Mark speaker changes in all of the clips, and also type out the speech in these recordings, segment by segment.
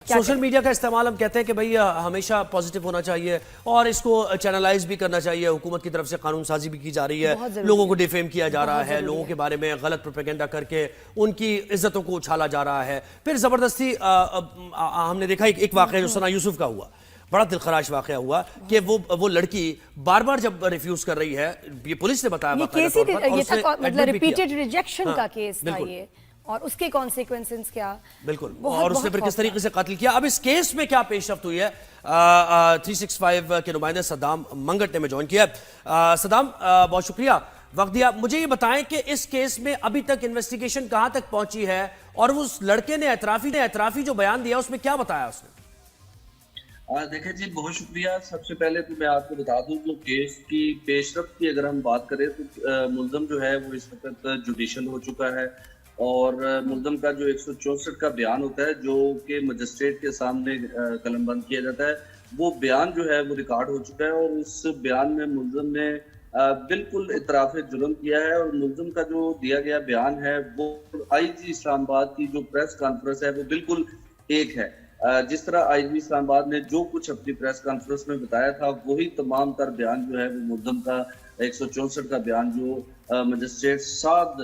Speaker 1: Social media کا استعمال ہم کہتے ہیں کہ بھئی ہمیشہ پازیٹیو ہونا چاہیے اور اس کو چینلائز بھی کرنا چاہیے. حکومت کی طرف سے قانون سازی بھی کی جا رئی ہے, لوگوں کو ڈیفیم کیا جا رہا ہے, لوگوں کے بارے میں غلط پروپیگنڈا کر کے ان کی عزتوں کو اچھالا جا رہا ہے. پھر زبردستی ہم نے دیکھا ایک واقعہ جو ثنا یوسف کا ہوا, بڑا دلخراش واقعہ ہوا کہ وہ لڑکی بار بار جب ریفیوز کر رہی ہے, یہ پولیس نے بتایا
Speaker 2: مطلب ریپیٹڈ ریجیکشن کا کیس تھا یہ, اور اس کے کانسیکوینسز کیا,
Speaker 1: بالکل, اور اس نے پھر کس طریقے سے قتل کیا. اب اس کیس میں کیا پیش رفت ہوئی ہے, 365 کے نمائندے صدام منگٹ نے میں جوائن کیا. صدام بہت شکریہ وقت دیا. مجھے یہ بتائیں کہ اس کیس میں ابھی تک انویسٹیگیشن کہاں تک پہنچی ہے, اور اس لڑکے نے اعترافی جو بیان دیا اس میں کیا بتایا اس نے؟
Speaker 3: دیکھیں جی, بہت شکریہ. سب سے پہلے تو میں آپ کو بتا دوں کہ کیس کی پیش رفت کی اگر ہم بات کریں تو ملزم جو ہے وہ اس وقت جوڈیشل ہو چکا ہے, اور ملزم کا جو 164 کا بیان ہوتا ہے جو کہ مجسٹریٹ کے سامنے قلم بند کیا جاتا ہے, وہ بیان جو ہے وہ ریکارڈ ہو چکا ہے, اور اس بیان میں ملزم نے بالکل اعتراف جرم کیا ہے. اور ملزم کا جو دیا گیا بیان ہے وہ آئی جی اسلام آباد کی جو پریس کانفرنس ہے وہ بالکل ایک ہے. جس طرح آئی جی اسلام آباد نے جو کچھ اپنی پریس کانفرنس میں بتایا تھا وہی تمام تر بیان جو ہے وہ ملزم کا 164 کا بیان جو مجسٹریٹ سعد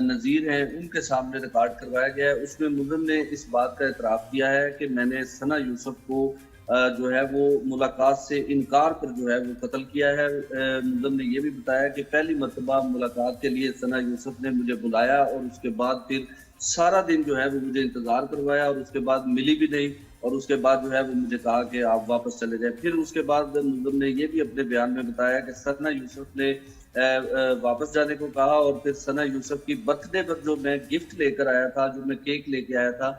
Speaker 3: نذیر ہیں ان کے سامنے ریکارڈ کروایا گیا ہے. اس میں ملزم نے اس بات کا اعتراف کیا ہے کہ میں نے ثنا یوسف کو جو ہے وہ ملاقات سے انکار پر جو ہے وہ قتل کیا ہے. ملزم نے یہ بھی بتایا کہ پہلی مرتبہ ملاقات کے لیے ثنا یوسف نے مجھے بلایا, اور اس کے بعد پھر سارا دن جو ہے وہ مجھے انتظار کروایا, اور اس کے بعد ملی بھی نہیں, اور اس کے بعد جو ہے وہ مجھے کہا کہ آپ واپس چلے جائیں. پھر اس کے بعد ملزم نے یہ بھی اپنے بیان میں بتایا کہ ثنا یوسف نے واپس جانے کو کہا, اور پھر ثنا یوسف کی برتھ ڈے پر جو میں گفٹ لے کر آیا تھا, جو میں کیک لے کے آیا تھا,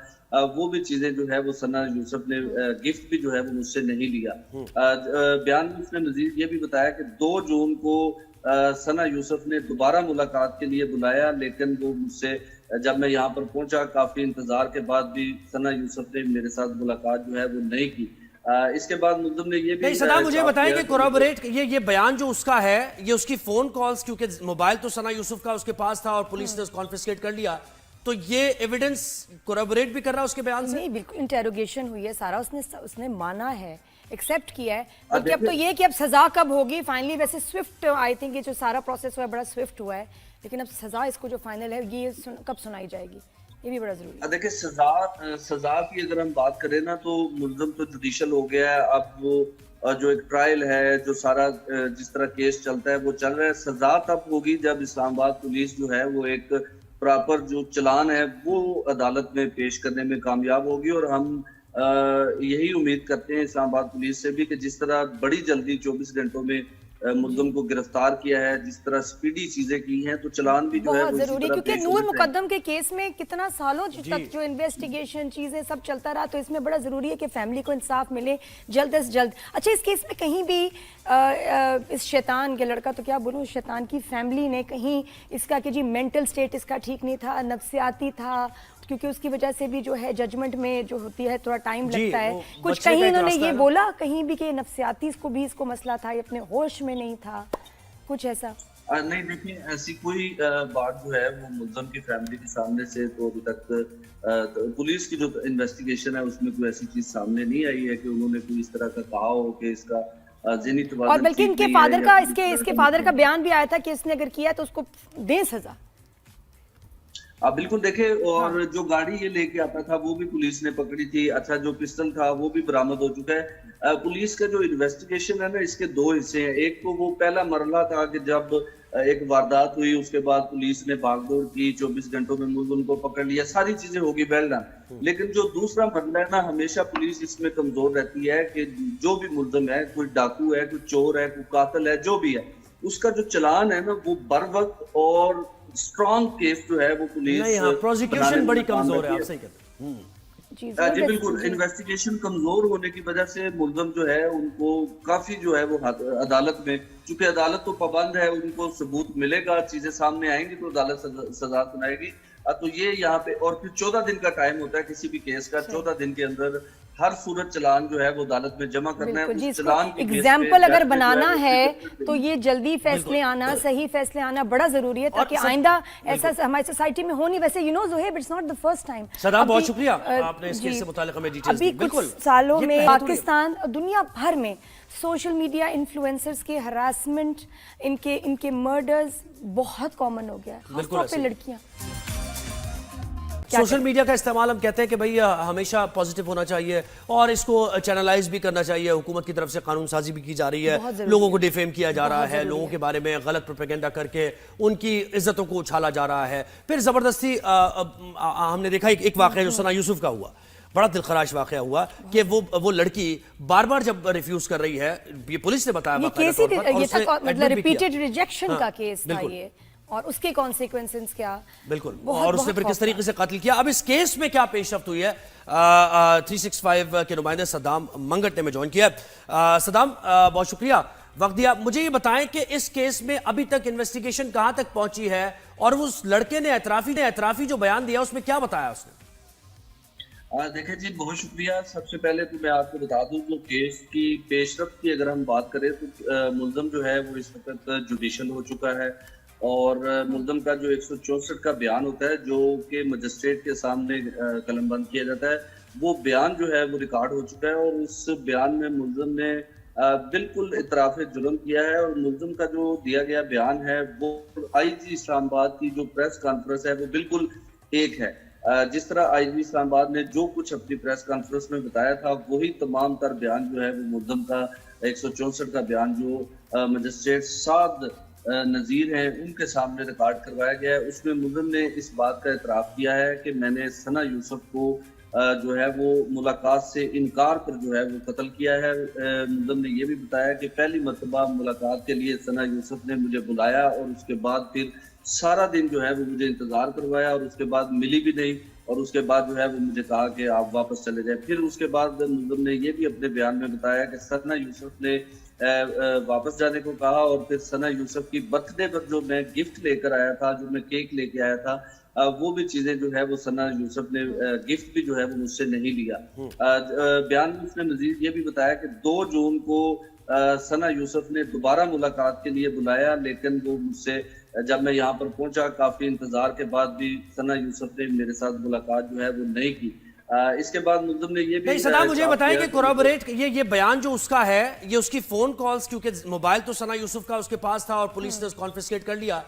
Speaker 3: وہ بھی چیزیں جو ہے وہ ثنا یوسف نے گفٹ بھی جو ہے وہ مجھ سے نہیں لیا. بیان میں اس نے مزید یہ بھی بتایا کہ 2 جون کو ثنا یوسف نے دوبارہ ملاقات کے لیے بلایا, لیکن وہ مجھ سے جب میں یہاں پر پہنچا کافی انتظار کے بعد بھی ثنا یوسف نے میرے ساتھ ملاقات جو ہے وہ نہیں کی. اس کے بعد ملزم نے یہ بھی
Speaker 1: صدام مجھے بتائیں کہ کوریبوریٹ یہ بیان جو اس کا ہے, یہ اس کی فون کالز, کیونکہ موبائل تو ثنا یوسف کا اس کے پاس تھا اور پولیس نے اس کانفسکیٹ کر لیا, تو یہ ایویڈنس کوریبوریٹ بھی کر رہا ہے اس کے بیان سے؟
Speaker 2: نہیں, بالکل انٹیروگیشن ہوئی ہے, سارا اس نے مانا ہے, ایکسیپٹ کیا ہے. اب تو یہ کہ اب سزا کب ہوگی فائنلی, ویسے سوئفٹ آئی تھنک یہ جو سارا پروسیس ہوا ہے بڑا سوئفٹ ہوا ہے, لیکن اب سزا اس کو جو فائنل ہے یہ کب سنائی جائے گی, یہ بھی بڑا ضروری ہے.
Speaker 3: دیکھیں سزا کی اگر ہم بات کریں نا تو ملزم تو جوڈیشل ہو گیا ہے, اب وہ جو ایک ٹرائل ہے, جو سارا جس طرح کیس چلتا ہے وہ چل رہا ہے. سزا تب ہوگی جب اسلام آباد پولیس جو ہے وہ ایک پراپر جو چلان ہے وہ عدالت میں پیش کرنے میں کامیاب ہوگی, اور ہم یہی امید کرتے ہیں اسلام آباد پولیس سے بھی کہ جس طرح بڑی جلدی 24 گھنٹوں میں ملزم کو گرفتار کیا ہے, جس طرح سپیڈی چیزیں کی ہیں, تو چلان بھی جو ہے
Speaker 2: بہت ضروری, کیونکہ نور مقدم کے کیس میں کتنا سالوں تک جو انویسٹیگیشن چیزیں سب چلتا رہا, تو اس میں بڑا ضروری ہے کہ فیملی کو انصاف ملے جلد از جلد. اچھا, اس کیس میں کہیں بھی اس شیطان کے لڑکا تو کیا بولوں, شیطان کی فیملی نے کہیں اس کا کہ جی مینٹل سٹیٹ اس کا ٹھیک نہیں تھا, نفسیاتی تھا, کیونکہ اس کی وجہ سے بھی جو ہے ججمنٹ میں جو ہوتی ہے تھوڑا ٹائم لگتا ہے, کچھ کہیں انہوں نے یہ بولا کہیں بھی کہ نفسیاتی اس کو مسئلہ تھا, یہ اپنے ہوش میں نہیں تھا, کچھ ایسا؟
Speaker 3: نہیں, دیکھیں ایسی کوئی بات جو ہے وہ ملزم کی فیملی کے سامنے سے تو ابھی تک پولیس کی جو انویسٹیگیشن ہے اس میں کوئی ایسی چیز سامنے نہیں آئی ہے کہ انہوں نے کوئی اس طرح کا کہا ہو کہ اس کا ذہنی توازن,
Speaker 2: اور بلکہ ان کے فادر کا اس کے فادر کا بیان بھی آیا تھا کہ اس نے اگر کیا تو اس کو دیں سزا.
Speaker 3: بالکل, دیکھیں, اور جو گاڑی یہ لے کے آتا تھا وہ بھی پولیس نے پکڑی تھی. اچھا, جو پسٹل تھا وہ بھی برآمد ہو چکا ہے. پولیس کا جو انویسٹیگیشن ہے نا, اس کے 2 حصے ہیں. ایک تو وہ پہلا مرحلہ تھا کہ جب ایک واردات ہوئی, اس کے بعد پولیس نے بھاگ دوڑ کی, 24 گھنٹوں میں ملزم کو پکڑ لیا, ساری چیزیں ہوگی ویل ڈن. لیکن جو دوسرا مرحلہ ہے نا, ہمیشہ پولیس اس میں کمزور رہتی ہے کہ جو بھی ملزم ہے, کوئی ڈاکو ہے, کوئی چور ہے, کوئی قاتل ہے, جو بھی ہے, اس کا جو چلان ہے نا وہ بر وقت اور اسٹرانگ کیس جو ہے وہ پولیس
Speaker 1: پروزیکیوشن بڑی کمزور ہے, آپ صحیح کہتے ہیں.
Speaker 3: جی بالکل, انویسٹیگیشن کمزور ہونے کی وجہ سے ملزم جو ہے ان کو کافی جو ہے وہ عدالت میں, چونکہ عدالت تو پابند ہے, ان کو ثبوت ملے گا, چیزیں سامنے آئیں گی تو عدالت سزا سنائے گی. तो ये यहाँ पे, और फिर 14 दिन का टाइम होता है किसी भी केस का। 14 दिन के अंदर हर सूरत चालान जो है वो अदालत में जमा करना है।
Speaker 2: बिल्कुल,
Speaker 3: उस चालान की
Speaker 2: एग्जाम्पल अगर बनाना है तो ये जल्दी फैसले आना, सही फैसले आना बड़ा जरूरी है, ताकि आइंदा ऐसा हमारी सोसाइटी में हो नहीं। वैसे you know Zuhaib, it's not the first time.
Speaker 1: Saddam, बहुत शुक्रिया आपने इस केस से मुताल्लिक हमें डिटेल्स दी।
Speaker 2: अभी कुछ सालों में पाकिस्तान, दुनिया भर में सोशल मीडिया इन्फ्लुएंसर्स के हरासमेंट, इनके मर्डर्स बहुत कॉमन हो गया है, खासतौर पे लड़कियां।
Speaker 1: सोशल मीडिया का इस्तेमाल, हम कहते हैं कि भाई हमेशा पॉजिटिव होना चाहिए और इसको चैनलाइज भी करना चाहिए। हुकूमत की तरफ से कानून साजी भी की जा रही है, लोगों को डिफेम किया जा रहा है, लोगों के बारे में गलत प्रोपेगेंडा करके उनकी इज्जतों को उछाला जा रहा है। फिर जबरदस्ती हमने देखा एक वाकया जो सना यूसुफ का हुआ, बड़ा दिलखराश वाकया हुआ कि वो लड़की बार बार जब रिफ्यूज कर रही है, ये पुलिस ने बताया,
Speaker 2: मतलब रिपीटेड रिजेक्शन का केस था ये, और उसके कॉन्सिक्वेंसेस क्या।
Speaker 1: बिल्कुल, और उसने फिर किस तरीके से कत्ल किया। अब इस केस में क्या पेशरफ्त हुई है, 365 के नुमाइंदे सद्दाम मंगट ने में ज्वाइन किया। सद्दाम, बहुत शुक्रिया वक्त दिया। मुझे ये बताएं कि इस केस में अभी तक इन्वेस्टिगेशन कहां तक पहुंची है, और उस लड़के ने एतराफी जो बयान दिया उसमें क्या बताया उसने?
Speaker 3: देखिए जी, बहुत शुक्रिया। सबसे पहले तो मैं आपको बता दूं कि केस की पेशरफ्त की अगर हम बात करें तो मुल्ज़म जो है वो इस वक्त जुडिशल हो चुका है, और मुल्ज़म का जो 164 का बयान होता है जो कि मजिस्ट्रेट के सामने कलमबंद किया जाता है, वो बयान जो है वो रिकॉर्ड हो चुका है। और उस बयान में मुल्ज़म ने बिल्कुल इतराफ़ जुर्म किया है, और मुल्ज़म का जो दिया गया बयान है वो आईजी इस्लामाबाद की जो प्रेस कॉन्फ्रेंस है वो बिल्कुल एक है। जिस तरह आईजी इस्लामाबाद ने जो कुछ अपनी प्रेस कॉन्फ्रेंस में बताया था, वही तमाम तर बयान जो है वो मुल्ज़म का 164 का बयान जो मजिस्ट्रेट साद नज़ीर हैं उनके सामने रिकॉर्ड करवाया गया है। उसमें मुल्ज़म ने इस बात का इतराफ़ किया है कि मैंने सना यूसुफ को जो है वो मुलाकात से इनकार पर जो है वो कत्ल किया है। मुल्ज़म ने ये भी बताया कि पहली मरतबा मुलाकात के लिए सना यूसुफ ने मुझे बुलाया, और उसके बाद फिर सारा दिन जो है वो मुझे इंतज़ार करवाया, और उसके बाद मिली भी नहीं, और उसके बाद जो है वो मुझे कहा कि आप वापस चले जाए। फिर उसके बाद मुल्ज़म ने ये भी अपने बयान में बताया कि सना यूसुफ ने वापस जाने को कहा, और फिर सना यूसुफ की बर्थडे पर जो मैं गिफ्ट लेकर आया था, जो मैं केक लेके आया था, वो भी चीजें जो है वो सना यूसुफ ने गिफ्ट भी जो है वो मुझसे नहीं लिया। बयान में उसने मजीद ये भी बताया कि 2 जून को सना यूसुफ ने दोबारा मुलाकात के लिए बुलाया, लेकिन वो मुझसे जब मैं यहाँ पर पहुंचा काफी इंतजार के बाद भी सना यूसुफ ने मेरे साथ मुलाकात जो है वो नहीं की। इसके बाद मुल्ज़म ने ये भी
Speaker 1: सना मुझे बताएं कि कोराबोरेट ये बयान जो उसका है, ये उसकी फोन कॉल्स, क्योंकि मोबाइल तो सना यूसुफ का उसके पास था और पुलिस ने उसको कॉन्फिस्केट कर लिया,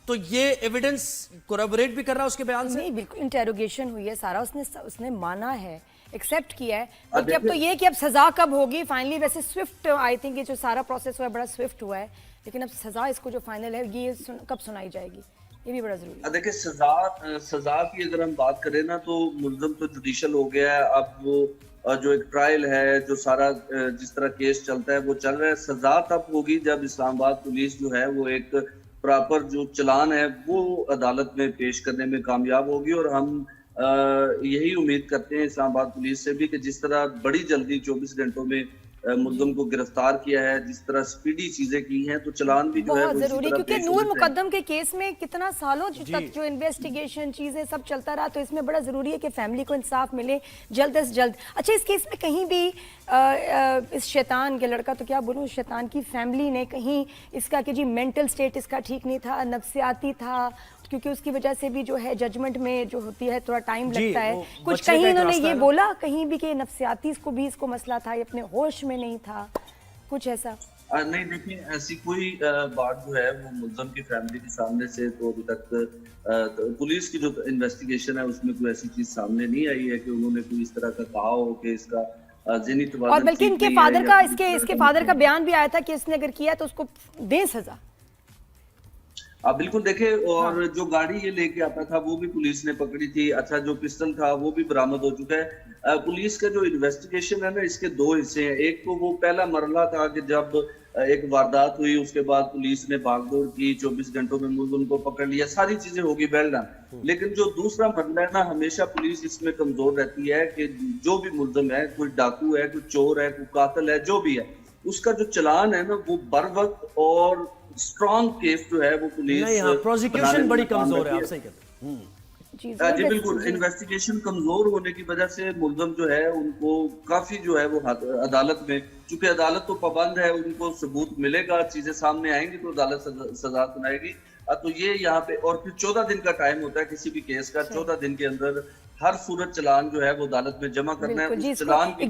Speaker 1: तो ये एविडेंस कोराबोरेट भी कर रहा है उसके बयान से?
Speaker 2: नहीं, बिल्कुल इंटेरोगेशन हुई है, सारा उसने माना है, एक्सेप्ट किया है। बल्कि अब तो ये कि अब सजा कब होगी फाइनली, वैसे स्विफ्ट आई थिंक ये जो सारा प्रोसेस हुआ है बड़ा स्विफ्ट हुआ है, लेकिन अब सजा इसको जो फाइनल है ये कब सुनाई जाएगी, ये भी बड़ा जरूरी है।
Speaker 3: देखिए, सजा की अगर हम बात करें ना, तो मुल्ज़म तो जुडिशल हो गया है। अब वो जो एक ट्रायल है, जो सारा जिस तरह केस चलता है वो चल रहा है। सजा तब होगी जब इस्लामाबाद पुलिस जो है वो एक प्रॉपर जो चलान है वो अदालत में पेश करने में कामयाब होगी, और हम यही उम्मीद करते हैं इस्लामाबाद पुलिस से भी कि जिस तरह बड़ी जल्दी 24 घंटों में मुल्ज़म को गिरफ्तार किया है, जिस तरह स्पीडी चीजें की हैं, तो चलान भी जो है
Speaker 2: बहुत जरूरी, क्योंकि नूर मुकद्दम के केस में कितना सालों तक जो इन्वेस्टिगेशन चीजें सब चलता रहा, तो इसमें बड़ा जरूरी है कि फैमिली को इंसाफ मिले जल्द से जल्द। अच्छा, इस केस में कहीं भी इस शैतान के लड़का, तो क्या बोलूं, शैतान की फैमिली ने कहीं इसका कि जी मेंटल स्टेट इसका ठीक नहीं था, नफ्सियाती था, क्योंकि उसकी वजह से भी जो है जजमेंट में जो होती है थोड़ा टाइम लगता है, कुछ कहीं इन्होंने ये बोला कहीं भी कि नफ्सियाती इसको मसला था, ये अपने होश में नहीं था, कुछ ऐसा?
Speaker 3: नहीं, देखिए, ऐसी कोई बात जो है वो मुल्ज़म की फैमिली के सामने से तो अभी तक तो पुलिस की जो इन्वेस्टिगेशन है उसमें कोई ऐसी चीज सामने नहीं आई है कि उन्होंने कोई इस तरह का कहा हो कि इसका ज़हनी तवाज़ुन,
Speaker 2: और बल्कि इनके फादर का इसके फादर का बयान भी आया था कि इसने अगर किया तो उसको दें सजा।
Speaker 3: बिल्कुल, देखे, और जो गाड़ी ये लेके आता था वो भी पुलिस ने पकड़ी थी। अच्छा, जो पिस्टल था वो भी बरामद हो चुका है। पुलिस का जो इन्वेस्टिगेशन है ना, इसके 2 हिस्से हैं। एक तो वो पहला मरला था कि जब एक वारदात हुई, उसके बाद पुलिस ने भागदौड़ की, 24 घंटों में मुल्ज़िम को पकड़ लिया, सारी चीजें होगी, वेल डन। लेकिन जो दूसरा मरला है ना, हमेशा पुलिस इसमें कमजोर रहती है कि जो भी मुल्ज़िम है, कोई डाकू है, कोई चोर है, कोई कातिल है, जो भी है, उसका जो चलान है ना वो बर वक्त और स्ट्रॉन्ग केस जो है वो पुलिस
Speaker 1: नहीं, हाँ, प्रोसिक्यूशन बड़ी कमजोर है, आप सही कहते हैं।
Speaker 2: जी
Speaker 3: जी बिल्कुल, इन्वेस्टिगेशन कमजोर होने की वजह से मुलजम जो है उनको काफी जो है वो अदालत में, चूंकि अदालत तो पाबंद है, उनको सबूत मिलेगा, चीजें सामने आएंगी तो अदालत सजा सुनाएगी। तो ये यहाँ पे, और फिर 14 दिन का टाइम होता है किसी भी केस का, 14 दिन के अंदर हर सूरत चालान जो है वो अदालत में जमा करना है, उस चालान की